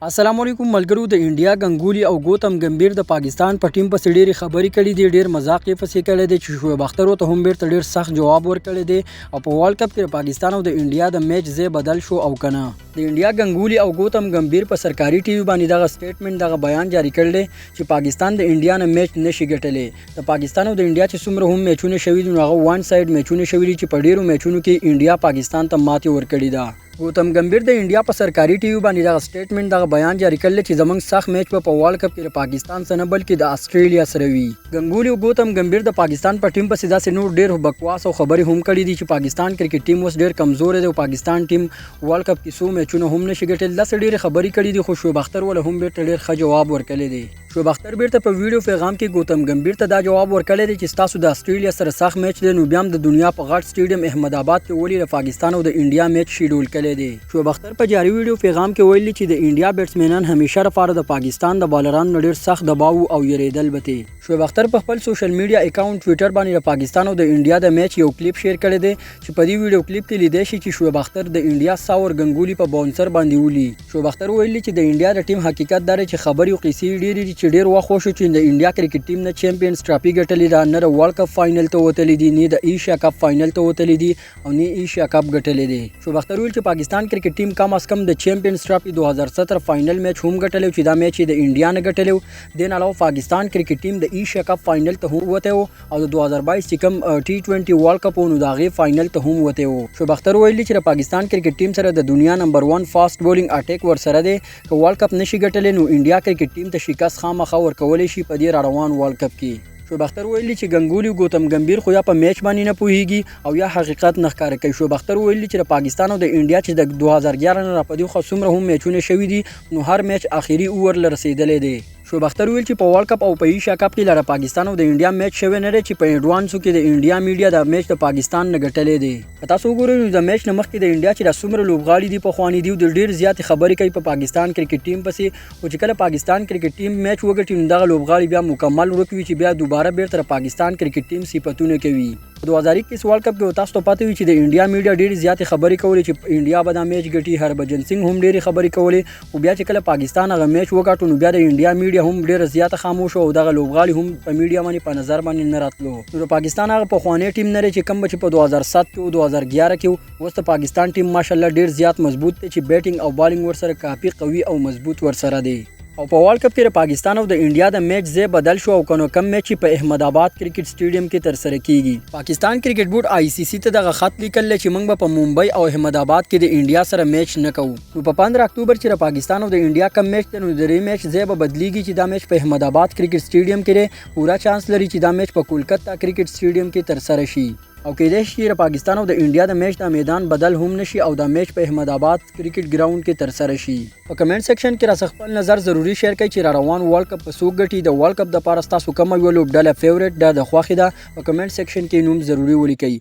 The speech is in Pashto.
السلام علیکم ملګرو د انډیا غنګولي او ګوتم ګمبیر د پاکستان په ټیم په ډېری خبرې کړې دي ډېر مذاق یې پسې کړی دی چې شعیب اختر ورته هم بیرته ډېر سخت جواب ورکړی دی او په ورلد کپ کې پاکستان او د انډیا د میچ ځای بدل شو او کنه د انډیا غنګولي او ګوتم ګمبیر په سرکاري ټي وي باندې دغه سټیټمنټ دغه بیان جاری کړل چې پاکستان د انډیا نه میچ نشي ګټلی د پاکستان او د انډیا چې څومره هم میچونه شوي دي هغه وان سایډ میچونه شوي دي چې په ډېرو میچونو کې انډیا پاکستان ته ماتې ورکړې ده ګوتم ګمبیر د انډیا په سرکاري ټي وي باندې دغه سټیټمنټ دغه بیان جاری کړل چې زمونږ سخت میچ په ورلد کپ کې پاکستان سره نه بلکې د استرالیا سره وي غنګولي او ګوتم ګمبیر د پاکستان په ټیم په سیدا سي نور ډېر بکواس او خبرې هم کړې دي چې پاکستان کرکټ ټیم اوس ډېر کمزور دی او پاکستان ټیم ورلد کپ کې څو میچونه هم نشي ګټل داسې ډېرې خبرې کړې دي خو شعیب اختر ول هم بیرته ډېر ښه جواب ورکړی دی شعیب اختر بیرته په ویډیو پیغام کې ګوتم ګمبیر ته دا جواب ورکړی دی چې تاسو د استرالیا سره سخت میچ دی نو بیا هم د دنیا په غټ سټیډیم احمد آباد کې ولې د پاکستان او د انډیا میچ شیډول کړی دی شعیب اختر په جاری ویډیو پیغام کې ویلي چې د انډیا بیټسمنان همیشه لپاره د پاکستان د بالرانو ډېر سخت دباو او یریدل بته شعیب اختر په خپل سوشل میډیا اکاونټ ټوئیټر باندې د پاکستان او د انډیا د میچ یو کلیپ شیر کړی دی چې په دې ویډیو کلیپ کې لیدای شي چې شعیب اختر د انډیا ساور غنګولي په باونسر باندې ولي شعیب اختر ویلي چې د انډیا د ټیم حقیقت دا چې خبرې او قصې ډېرې دي چې ډېر وخت وشو چې د انډیا کرکټ ټیم نه چیمپیونز ټرافي ګټلې ده نه د ورلد کپ فائنل ته وتلې دي نه د ایشیا کپ فائنل ته وتلې دي او نه ایشیا کپ ګټلې دي شعیب اختر ویل چې پاکستان کرکټ ټیم کم از کم د چیمپیونز ټرافي 2017 فائنل میچ هم ګټلو چې دا میچ د انډیا نه ګټلو دین علاوه پاکستان کرکټ ټیم د ایشیا کپ فائنل ته هم وته او د 2022 چې کوم ټي 20 ورلد کپ نو داغه فائنل ته هم وته شعیب اختر ویلي چې پاکستان کرکټ ټیم سره د دنیا نمبر 1 فاست بولینګ اٹیک ور سره دی که ورلد کپ نشي ګټلې نو انډیا کرکټ ټیم ته شکست خامخا ورکولې شي په دې روان ورلد کپ کې شعیب اختر ویلي چې غنګولي او ګوتم ګمبیر خو یا په میچ باندې نه پوهیږي او یا حقیقت نه ښکاره کوي شعیب اختر ویلي چې پاکستان او د انډیا چې د 2011 نه راپدې خو څومره هم میچونه شوي دي نو هر میچ اخیری اوور لرسیدلې دی شعیب اختر ویل چې په ورلد کپ او په ایشیا کپ کې لاره پاکستان او د انډیا میچ شوی نه دی چې په ایډوانسو کې د انډیا میډیا د میچ د پاکستان نه ګټلې دی تاسو وګورئ نو د میچ نه مخکې د انډیا چې د څومره لوبغاړي دي په خواني دي د ډېر زیات خبرې کوي په پاکستان کرکټ ټیم پسې او چې کله پاکستان کرکټ ټیم میچ وګټي نو دغه لوبغاړي بیا مکمل ورکوي چې بیا دوباره بیرته پاکستان کرکټ ټیم صفتونه کوي 2021 ورلد کپ کې تاسو ته پاتې وي چې د انډیا میډیا ډېر زیات خبرې کولې چې انډیا به دا میچ ګټي هربجن سنگ هم ډېر خبرې کولې او بیا چې کله پاکستان هغه میچ وګټو نو بیا د انډیا میډیا هم ډېر زیات خاموش او دغه لوبغاړي هم په میډیا باندې په نظر باندې نه راتلو نو د پاکستان هغه په خواني ټیم نه چې کم چې په 2007 کې او 2011 کې اوس د پاکستان ټیم ماشاءالله ډېر زیات مضبوط دی چې بیټینګ او بالینګ ورسره کافي قوي او مضبوط ورسره دی او په ورلد کپ کې پاکستان او د انډیا د میچ ځای بدل شو او کنو کم میچ په احمد آباد کرکټ سټیډیم کې تر سره کیږي پاکستان کرکټ بورډ آی سی سی ته دغه خط لیکل چې موږ به په ممبئی او احمد آباد کې د انډیا سره میچ نه کوو نو په 15 اکتوبر چې پاکستان او د انډیا کم میچ ته نو د ری میچ ځای به بدلیږي چې دا میچ په احمد آباد کرکټ سټیډیم کې پورا چانس لري چې دا میچ په کولکتا کرکټ سټیډیم کې تر سره شي او کېدای شي چې پاکستان او د انډیا د میچ د میدان بدل هم نشي او د میچ په احمد آباد کرکټ ګراوند کې تر سره شي په کمنټ سیکشن کې را خپل نظر ضروری شیر کړئ چې روان ورلد کپ په څوک ګټي د ورلد کپ د پاره تاسو کوم یو لوبډاله فیورټ د خوښي ده په کمنټ سیکشن کې نوم ضروری ولیکئ